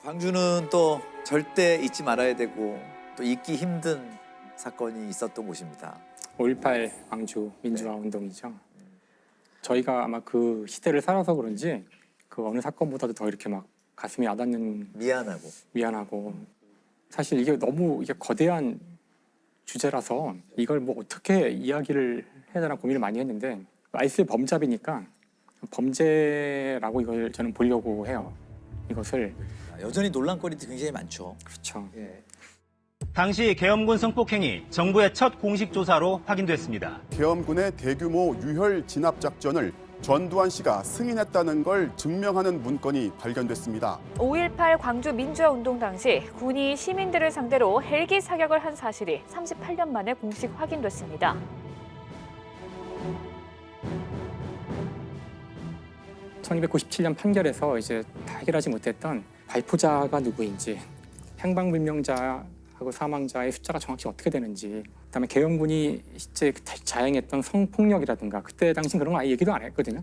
광주는 또 절대 잊지 말아야 되고 또 잊기 힘든 사건이 있었던 곳입니다. 5.18 광주 민주화 운동이죠. 저희가 아마 그 시대를 살아서 그런지 그 어느 사건보다도 더 이렇게 막 가슴이 와닿는, 미안하고 사실 이게 너무 거대한 주제라서 이걸 뭐 어떻게 이야기를 해야 되나 고민을 많이 했는데 아이스의 범잡이니까 범죄라고 이걸 저는 보려고 해요. 이것을 여전히 논란거리도 굉장히 많죠. 그렇죠. 예. 당시 계엄군 성폭행이 정부의 첫 공식 조사로 확인됐습니다. 계엄군의 대규모 유혈 진압 작전을 전두환 씨가 승인했다는 걸 증명하는 문건이 발견됐습니다. 5.18 광주 민주화 운동 당시 군이 시민들을 상대로 헬기 사격을 한 사실이 38년 만에 공식 확인됐습니다. (1997년) 판결에서 이제 다 해결하지 못했던 발포자가 누구인지, 행방불명자하고 사망자의 숫자가 정확히 어떻게 되는지, 그다음에 계엄군이 실제 자행했던 성폭력이라든가 그때 당시 그런 거 아예 얘기도 안 했거든요.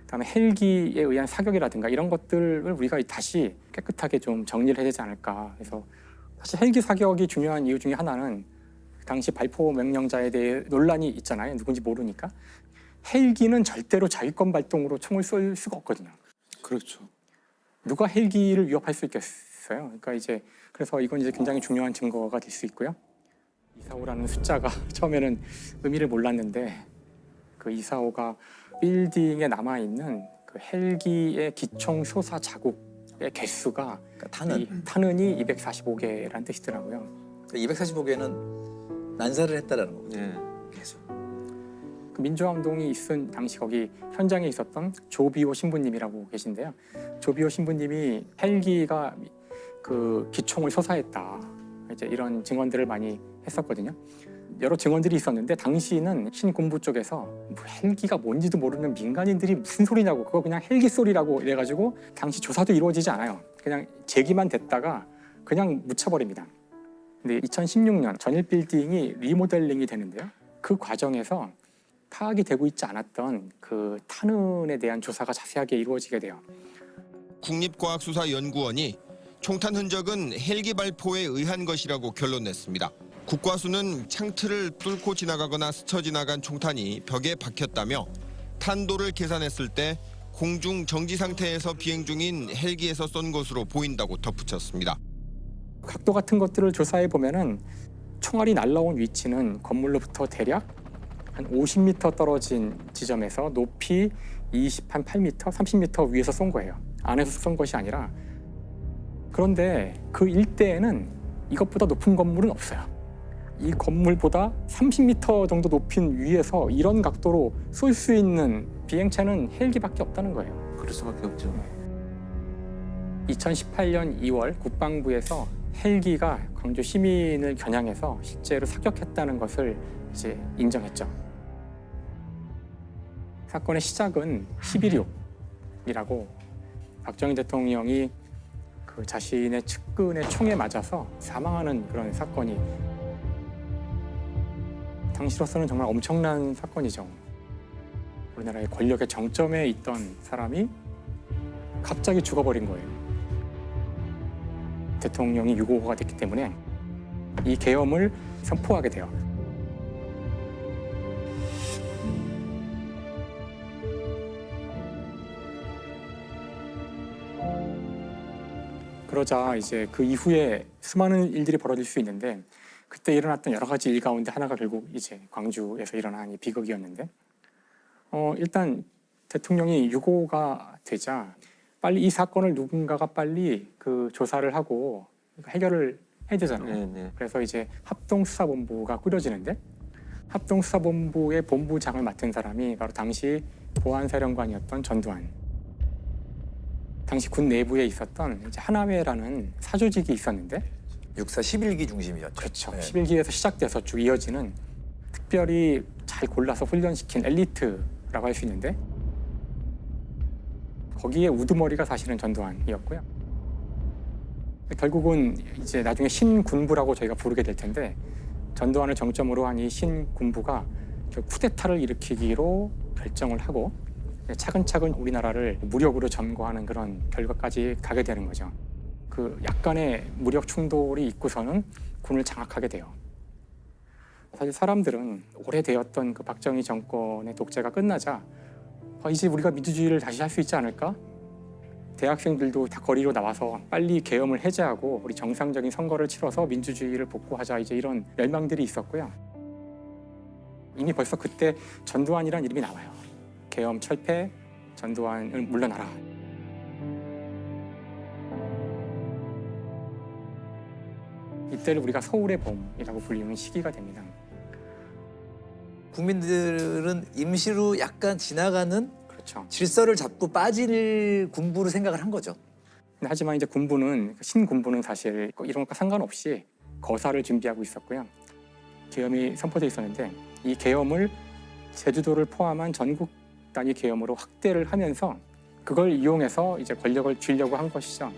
그다음에 헬기에 의한 사격이라든가 이런 것들을 우리가 다시 깨끗하게 좀 정리를 해야 되지 않을까. 그래서 사실 헬기 사격이 중요한 이유 중에 하나는 당시 발포 명령자에 대해 논란이 있잖아요. 누군지 모르니까. 헬기는 절대로 자위권 발동으로 총을 쏠 수가 없거든요. 그렇죠. 누가 헬기를 위협할 수 있겠어요? 그러니까 그래서 이건 굉장히 중요한 증거가 될 수 있고요. 245라는 숫자가 처음에는 의미를 몰랐는데 그 245가 빌딩에 남아 있는 그 헬기의 기총 솟아 자국의 개수가 그러니까 탄은이 245개라는 뜻이더라고요. 245개는 난사를 했다라는 거거든요. 네. 계속. 그 민주화 운동이 있은 당시 거기 현장에 있었던 조비오 신부님이라고 계신데요. 조비오 신부님이 헬기가 그 기총을 솟아했다, 이제 이런 증언들을 많이 했었거든요. 여러 증언들이 있었는데 당시는 신군부 쪽에서 뭐 헬기가 뭔지도 모르는 민간인들이 무슨 소리냐고, 그거 그냥 헬기 소리라고 이래가지고 당시 조사도 이루어지지 않아요. 그냥 제기만 됐다가 그냥 묻혀버립니다. 근데 2016년 전일 빌딩이 리모델링이 되는데요. 그 과정에서 파악이 되고 있지 않았던 그 탄은에 대한 조사가 자세하게 이루어지게 돼요. 국립과학수사연구원이 총탄 흔적은 헬기 발포에 의한 것이라고 결론냈습니다. 국과수는 창틀을 뚫고 지나가거나 스쳐 지나간 총탄이 벽에 박혔다며 탄도를 계산했을 때 공중 정지 상태에서 비행 중인 헬기에서 쏜 것으로 보인다고 덧붙였습니다. 각도 같은 것들을 조사해 보면은 총알이 날라온 위치는 건물로부터 대략 한 50m 떨어진 지점에서 높이 8m, 30m 위에서 쏜 거예요. 안에서 쏜 것이 아니라. 그런데 그 일대에는 이것보다 높은 건물은 없어요. 이 건물보다 30m 정도 높인 위에서 이런 각도로 쏠 수 있는 비행체는 헬기밖에 없다는 거예요. 그럴 수밖에 없죠. 2018년 2월 국방부에서 헬기가 광주 시민을 겨냥해서 실제로 사격했다는 것을 이제 인정했죠. 사건의 시작은 11.6이라고 박정희 대통령이 그 자신의 측근의 총에 맞아서 사망하는 그런 사건이, 당시로서는 정말 엄청난 사건이죠. 우리나라의 권력의 정점에 있던 사람이 갑자기 죽어버린 거예요. 대통령이 유고가 됐기 때문에 이 계엄을 선포하게 돼요. 그러자 이제 그 이후에 수많은 일들이 벌어질 수 있는데 그때 일어났던 여러 가지 일 가운데 하나가 결국 이제 광주에서 일어난 이 비극이었는데, 일단 대통령이 유고가 되자 빨리 이 사건을 누군가가 빨리 그 조사를 하고 해결을 해야 되잖아요. 네. 그래서 이제 합동수사본부가 꾸려지는데, 합동수사본부의 본부장을 맡은 사람이 바로 당시 보안사령관이었던 전두환. 당시 군 내부에 있었던 이제 하나회라는 사조직이 있었는데, 육사 11기 중심이었죠. 그렇죠. 네. 11기에서 시작돼서 쭉 이어지는 특별히 잘 골라서 훈련시킨 엘리트라고 할 수 있는데, 거기에 우두머리가 사실은 전두환이었고요. 결국은 이제 나중에 신군부라고 저희가 부르게 될 텐데, 전두환을 정점으로 한 이 신군부가 쿠데타를 일으키기로 결정을 하고 차근차근 우리나라를 무력으로 점거하는 그런 결과까지 가게 되는 거죠. 그 약간의 무력 충돌이 있고서는 군을 장악하게 돼요. 사실 사람들은 오래되었던 그 박정희 정권의 독재가 끝나자 이제 우리가 민주주의를 다시 할 수 있지 않을까? 대학생들도 다 거리로 나와서 빨리 계엄을 해제하고 우리 정상적인 선거를 치러서 민주주의를 복구하자, 이제 이런 열망들이 있었고요. 이미 벌써 그때 전두환이란 이름이 나와요. 계엄 철폐, 전두환을 물러나라. 이때를 우리가 서울의 봄이라고 불리는 시기가 됩니다. 국민들은 임시로 약간 지나가는 그렇죠. 질서를 잡고 빠질 군부로 생각을 한 거죠. 하지만 이제 군부는, 신군부는 사실 이런 것과 상관없이 거사를 준비하고 있었고요. 계엄이 선포돼 있었는데 이 계엄을 제주도를 포함한 전국 단위 계엄으로 확대를 하면서 그걸 이용해서 이제 권력을 쥐려고 한 것이죠.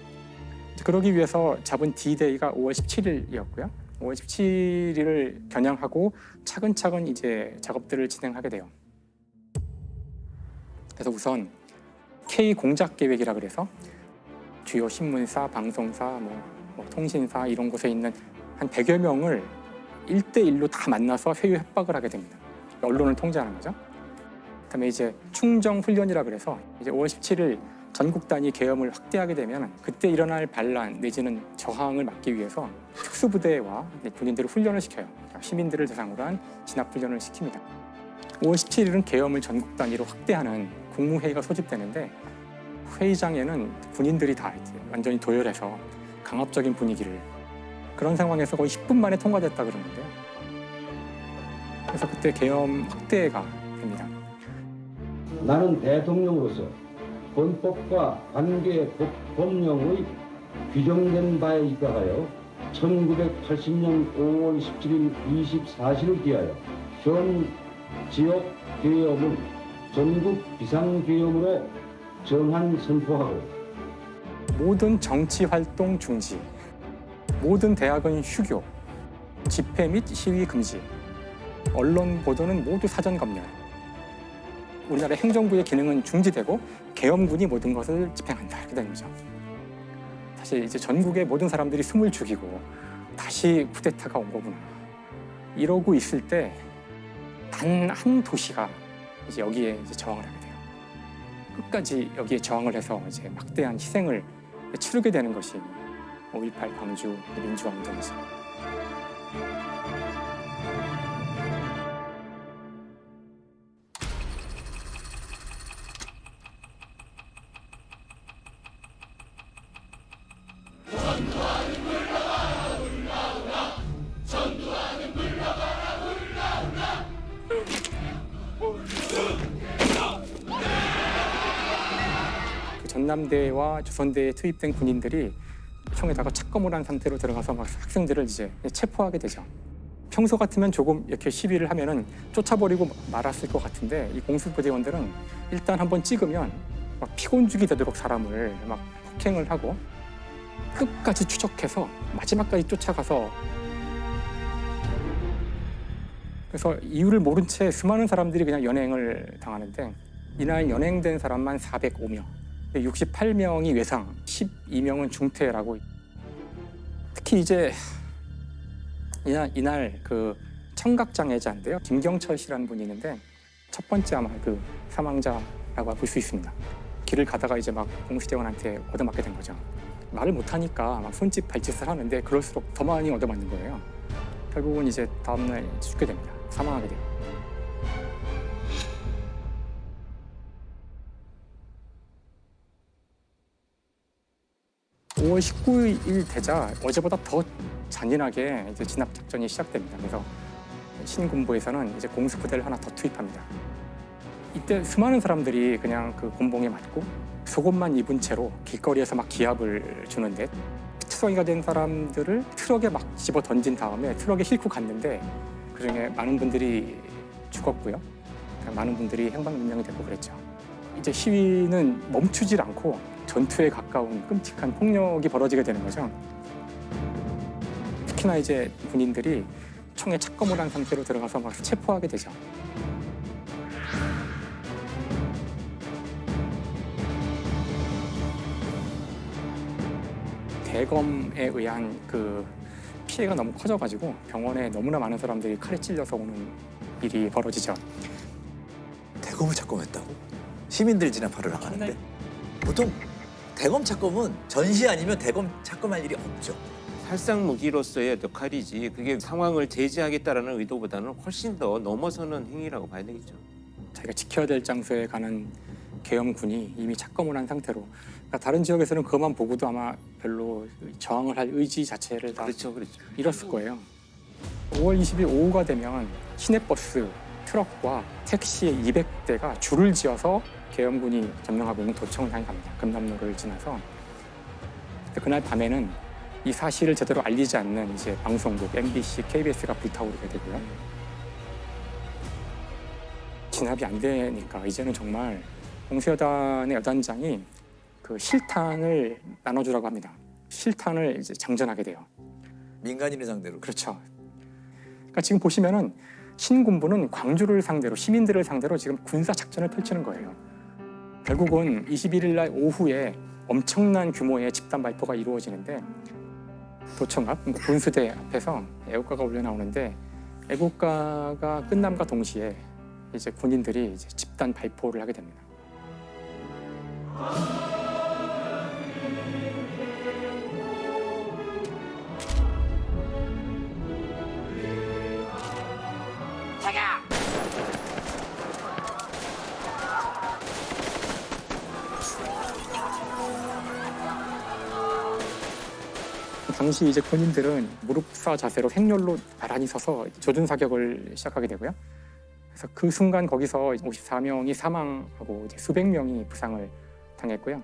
그러기 위해서 잡은 D-Day가 5월 17일이었고요. 5월 17일을 겨냥하고 차근차근 이제 작업들을 진행하게 돼요. 그래서 우선 K 공작 계획이라 그래서 주요 신문사, 방송사, 뭐 통신사 이런 곳에 있는 한 100여 명을 1대1로 다 만나서 회유 협박을 하게 됩니다. 언론을 통제하는 거죠. 그다음에 이제 충정 훈련이라 그래서 이제 5월 17일 전국 단위 계엄을 확대하게 되면 그때 일어날 반란 내지는 저항을 막기 위해서 특수부대와 군인들을 훈련을 시켜요. 시민들을 대상으로 한 진압훈련을 시킵니다. 5월 17일은 계엄을 전국 단위로 확대하는 국무회의가 소집되는데 회의장에는 군인들이 다 이제 완전히 도열해서 강압적인 분위기를, 그런 상황에서 거의 10분 만에 통과됐다 그러는데요. 그래서 그때 계엄 확대가 됩니다. 나는 대통령으로서 헌법과 관계 법령의 규정된 바에 입각하여 1980년 5월 17일 24시를 기하여 현 지역 계엄을 전국 비상계엄으로 정한 선포하고 모든 정치 활동 중지, 모든 대학은 휴교, 집회 및 시위 금지, 언론 보도는 모두 사전 검열. 우리나라 행정부의 기능은 중지되고 계엄군이 모든 것을 집행한다, 이렇게 되는 거죠. 사실 이제 전국의 모든 사람들이 숨을 죽이고 다시 쿠데타가 온 거구나. 이러고 있을 때 단 한 도시가 이제 여기에 이제 저항을 하게 돼요. 끝까지 여기에 저항을 해서 이제 막대한 희생을 치르게 되는 것이 5.18 광주 민주화 운동이죠. 전남대와 조선대에 투입된 군인들이 총에다가 착검을 한 상태로 들어가서 막 학생들을 이제 체포하게 되죠. 평소 같으면 조금 이렇게 시위를 하면은 쫓아버리고 말았을 것 같은데 이 공수부대원들은 일단 한번 찍으면 막 피곤죽이 되도록 사람을 막 폭행을 하고 끝까지 추적해서 마지막까지 쫓아가서, 그래서 이유를 모른 채 수많은 사람들이 그냥 연행을 당하는데 이날 연행된 사람만 405명. 68명이 외상, 12명은 중태라고. 특히 이제 이날 그 청각장애자인데요. 김경철 씨라는 분이 있는데 첫 번째 아마 그 사망자라고 볼 수 있습니다. 길을 가다가 이제 막 공수대원한테 얻어맞게 된 거죠. 말을 못하니까 막 손짓 발짓을 하는데 그럴수록 더 많이 얻어맞는 거예요. 결국은 이제 다음날 죽게 됩니다. 사망하게 돼요. (5월 19일) 되자 어제보다 더 잔인하게 이제 진압 작전이 시작됩니다. 그래서 신군부에서는 이제 공수부대를 하나 더 투입합니다. 이때 수많은 사람들이 그냥 그 곤봉에 맞고 속옷만 입은 채로 길거리에서 막 기합을 주는데 특수성이가 된 사람들을 트럭에 막 집어 던진 다음에 트럭에 싣고 갔는데 그중에 많은 분들이 죽었고요. 많은 분들이 행방불명이 되고 그랬죠. 이제 시위는 멈추질 않고 전투에 가까운 끔찍한 폭력이 벌어지게 되는 거죠. 특히나 이제 군인들이 총에 착검을 한 상태로 들어가서 막 체포하게 되죠. 대검에 의한 그 피해가 너무 커져가지고 병원에 너무나 많은 사람들이 칼에 찔려서 오는 일이 벌어지죠. 대검을 착검했다고? 시민들 진압하러 나가는데 보통 대검 착검은 전시 아니면 대검 착검할 일이 없죠. 살상 무기로서의 역할이지 그게 상황을 제지하겠다라는 의도보다는 훨씬 더 넘어서는 행위라고 봐야 되겠죠. 자기가 지켜야 될 장소에 가는 계엄군이 이미 착검을 한 상태로, 그러니까 다른 지역에서는 그것만 보고도 아마 별로 저항을 할 의지 자체를 다 그렇죠. 잃었을 거예요. 5월 20일 오후가 되면 시내버스, 트럭과 택시 200대가 줄을 지어서 계엄군이 점령하고 있는 도청을 향해 갑니다. 금남로를 지나서. 그날 밤에는 이 사실을 제대로 알리지 않는 이제 방송국, MBC, KBS가 불타오르게 되고요. 진압이 안 되니까 이제는 정말 공수여단의 여단장이 그 실탄을 나눠주라고 합니다. 실탄을 이제 장전하게 돼요. 민간인을 상대로. 그렇죠. 그러니까 지금 보시면은 신군부는 광주를 상대로, 시민들을 상대로 지금 군사 작전을 펼치는 거예요. 결국은 21일 날 오후에 엄청난 규모의 집단 발포가 이루어지는데 도청 앞, 분수대 앞에서 애국가가 울려 나오는데 애국가가 끝남과 동시에 이제 군인들이 이제 집단 발포를 하게 됩니다. 당시 이제 군인들은 무릎사 자세로 행렬로 나란히 서서 조준 사격을 시작하게 되고요. 그래서 그 순간 거기서 54명이 사망하고 이제 수백 명이 부상을 당했고요.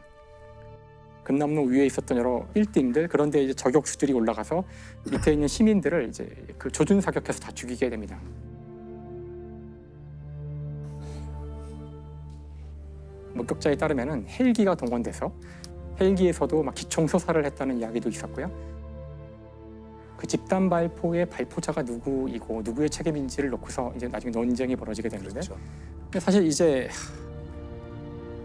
금남로 위에 있었던 여러 빌딩들, 그런데 이제 저격수들이 올라가서 밑에 있는 시민들을 이제 그 조준 사격해서 다 죽이게 됩니다. 목격자에 따르면은 헬기가 동원돼서 헬기에서도 막 기총 소사를 했다는 이야기도 있었고요. 그 집단 발포의 발포자가 누구이고 누구의 책임인지를 놓고서 이제 나중에 논쟁이 벌어지게 되는데, 그렇죠. 근데 사실 이제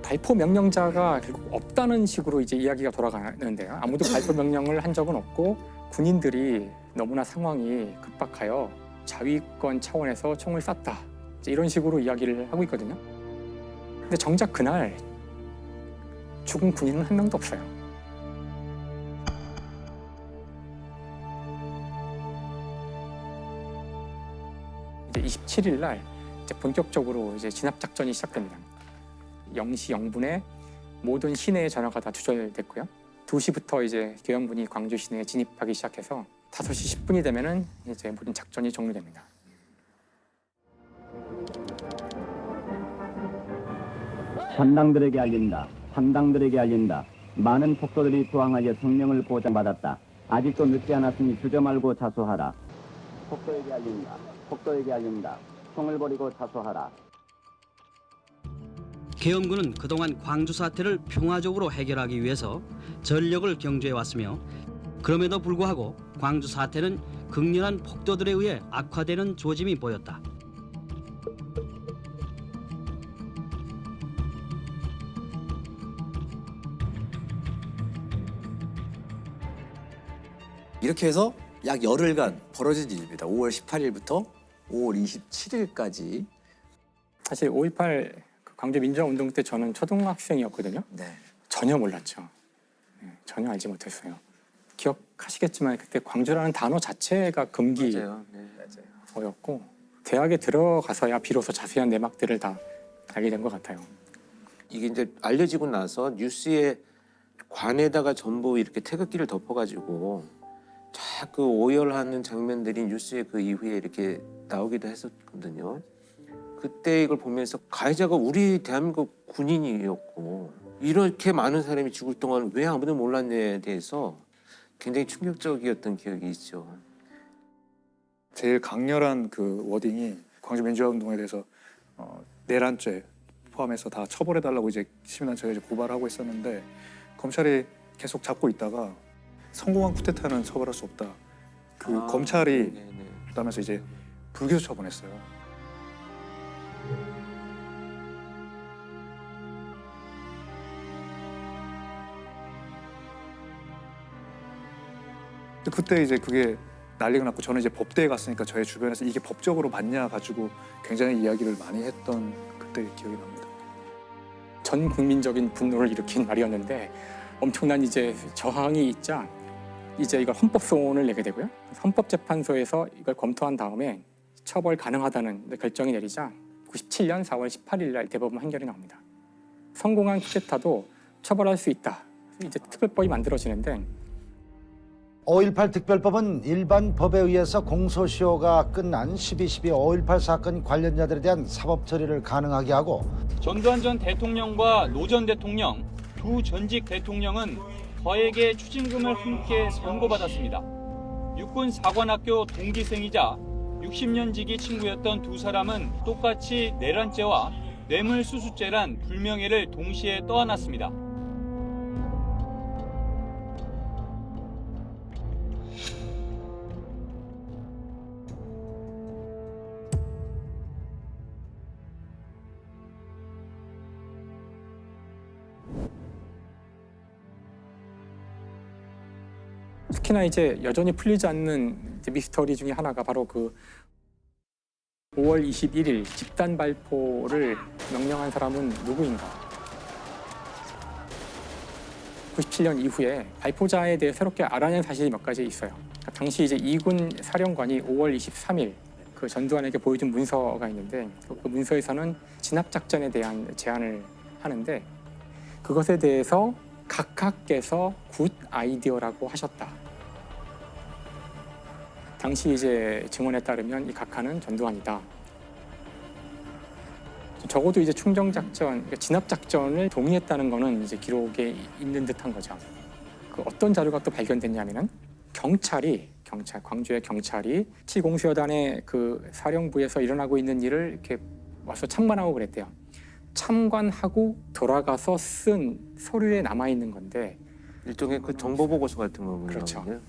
발포 명령자가 결국 없다는 식으로 이제 이야기가 돌아가는데요. 아무도 발포 명령을 한 적은 없고 군인들이 너무나 상황이 급박하여 자위권 차원에서 총을 쐈다, 이제 이런 식으로 이야기를 하고 있거든요. 근데 정작 그날 죽은 군인은 한 명도 없어요. 이제 27일 날 이제 본격적으로 이제 진압 작전이 시작됩니다. 0시 0분에 모든 시내의 전화가 다 두절됐고요. 2시부터 이제 계엄군이 광주 시내에 진입하기 시작해서 5시 10분이 되면은 이제 모든 작전이 종료됩니다. 산당들에게 알린다. 상당들에게 알린다. 많은 폭도들이 투항하여 성명을 보장받았다. 아직도 늦지 않았으니 주저 말고 자수하라. 폭도에게 알린다. 폭도에게 알린다. 총을 버리고 자수하라. 계엄군은 그동안 광주 사태를 평화적으로 해결하기 위해서 전력을 경주해왔으며 그럼에도 불구하고 광주 사태는 극렬한 폭도들에 의해 악화되는 조짐이 보였다. 이렇게 해서 약 열흘간 벌어진 일입니다. 5월 18일부터 5월 27일까지. 사실 5.18 광주 민주화운동 때 저는 초등학생이었거든요. 네. 전혀 몰랐죠. 전혀 알지 못했어요. 기억하시겠지만 그때 광주라는 단어 자체가 금기어였고 대학에 들어가서야 비로소 자세한 내막들을 다 알게 된 것 같아요. 이게 이제 알려지고 나서 뉴스에 관에다가 전부 이렇게 태극기를 덮어가지고 자꾸 오열하는 장면들이 뉴스에 그 이후에 이렇게 나오기도 했었거든요. 그때 이걸 보면서 가해자가 우리 대한민국 군인이었고 이렇게 많은 사람이 죽을 동안 왜 아무도 몰랐냐에 대해서 굉장히 충격적이었던 기억이 있죠. 제일 강렬한 그 워딩이 광주 민주화운동에 대해서 내란죄 포함해서 다 처벌해달라고 이제 시민단체가 이제 고발하고 있었는데 검찰이 계속 잡고 있다가 성공한 쿠데타는 처벌할 수 없다. 검찰이 그러면서 이제 불기소 처분했어요. 근데 그때 이제 그게 난리가 났고 저는 이제 법대에 갔으니까 저의 주변에서 이게 법적으로 맞냐 가지고 굉장히 이야기를 많이 했던 그때 기억이 납니다. 전 국민적인 분노를 일으킨 말이었는데 엄청난 이제 저항이 있자 이제 이걸 헌법소원을 내게 되고요. 헌법재판소에서 이걸 검토한 다음에 처벌 가능하다는 결정이 내리자 97년 4월 18일 날 대법원 판결이 나옵니다. 성공한 쿠데타도 처벌할 수 있다. 이제 특별법이 만들어지는데 5.18 특별법은 일반 법에 의해서 공소시효가 끝난 12.12 5.18 사건 관련자들에 대한 사법 처리를 가능하게 하고 전두환 전 대통령과 노 전 대통령 두 전직 대통령은 거액의 추징금을 함께 선고받았습니다. 육군 사관학교 동기생이자 60년 지기 친구였던 두 사람은 똑같이 내란죄와 뇌물수수죄란 불명예를 동시에 떠안았습니다. 특히나 이제 여전히 풀리지 않는 이제 미스터리 중에 하나가 바로 그 5월 21일 집단 발포를 명령한 사람은 누구인가? 97년 이후에 발포자에 대해 새롭게 알아낸 사실이 몇 가지 있어요. 그러니까 당시 이제 이군 사령관이 5월 23일 그 전두환에게 보여준 문서가 있는데 그 문서에서는 진압 작전에 대한 제안을 하는데 그것에 대해서 각하께서 굿 아이디어라고 하셨다. 당시 이제 증언에 따르면 이 각하는 전두환이다. 적어도 이제 충정 작전, 그러니까 진압 작전을 동의했다는 거는 이제 기록에 있는 듯한 거죠. 그 어떤 자료가 또 발견됐냐면은 광주의 경찰이 치공수여단의 그 사령부에서 일어나고 있는 일을 이렇게 와서 참관하고 그랬대요. 참관하고 돌아가서 쓴 서류에 남아 있는 건데 일종의 그 정보 보고서 같은 거군요. 그렇죠. 예.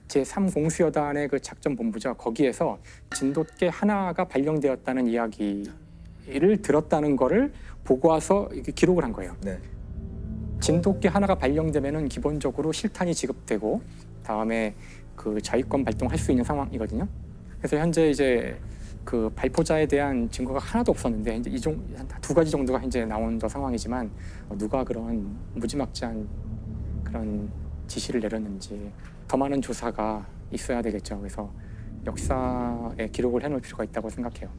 제3공수여단의 그 작전 본부죠. 거기에서 진돗개 하나가 발령되었다는 이야기를 들었다는 거를 보고 와서 이렇게 기록을 한 거예요. 네. 진돗개 하나가 발령되면은 기본적으로 실탄이 지급되고 다음에 그 자위권 발동할 수 있는 상황이거든요. 그래서 현재 이제 그 발포자에 대한 증거가 하나도 없었는데 이제 두 가지 정도가 이제 나온 상황이지만 누가 그런 무지막지한 그런 지시를 내렸는지 더 많은 조사가 있어야 되겠죠. 그래서 역사에 기록을 해놓을 필요가 있다고 생각해요.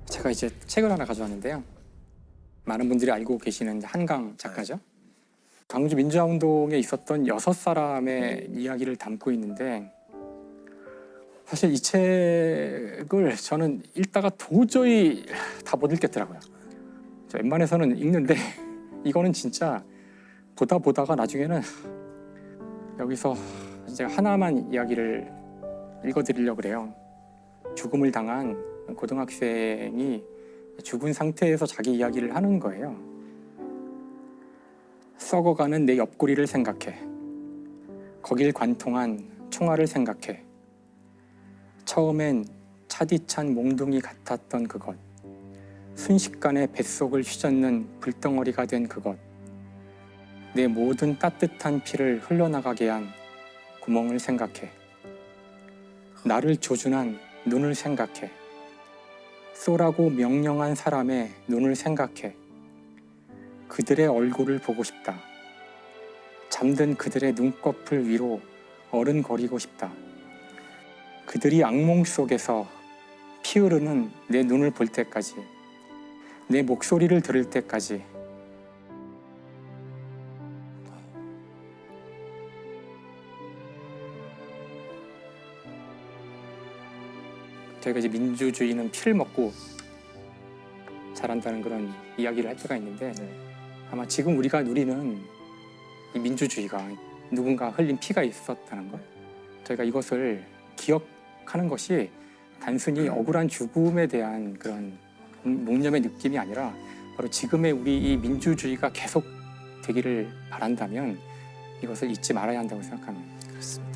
제가 이제 책을 하나 가져왔는데요. 많은 분들이 알고 계시는 한강 작가죠. 광주 민주화운동에 있었던 6사람의 이야기를 담고 있는데 사실 이 책을 저는 읽다가 도저히 다 못 읽겠더라고요. 웬만해서는 읽는데 이거는 진짜 보다가 나중에는 여기서 제가 하나만 이야기를 읽어드리려고 그래요. 죽음을 당한 고등학생이 죽은 상태에서 자기 이야기를 하는 거예요. 썩어가는 내 옆구리를 생각해. 거길 관통한 총알을 생각해. 처음엔 차디찬 몽둥이 같았던 그것. 순식간에 뱃속을 휘젓는 불덩어리가 된 그것. 내 모든 따뜻한 피를 흘러나가게 한 구멍을 생각해. 나를 조준한 눈을 생각해. 쏘라고 명령한 사람의 눈을 생각해. 그들의 얼굴을 보고 싶다. 잠든 그들의 눈꺼풀 위로 어른거리고 싶다. 그들이 악몽 속에서 피 흐르는 내 눈을 볼 때까지, 내 목소리를 들을 때까지. 저희가 이제 민주주의는 피를 먹고 자란다는 그런 이야기를 할 때가 있는데 아마 지금 우리가 누리는 이 민주주의가 누군가 흘린 피가 있었다는 것, 저희가 이것을 기억하는 것이 단순히 억울한 죽음에 대한 그런 묵념의 느낌이 아니라 바로 지금의 우리 이 민주주의가 계속 되기를 바란다면 이것을 잊지 말아야 한다고 생각합니다. 그렇습니다.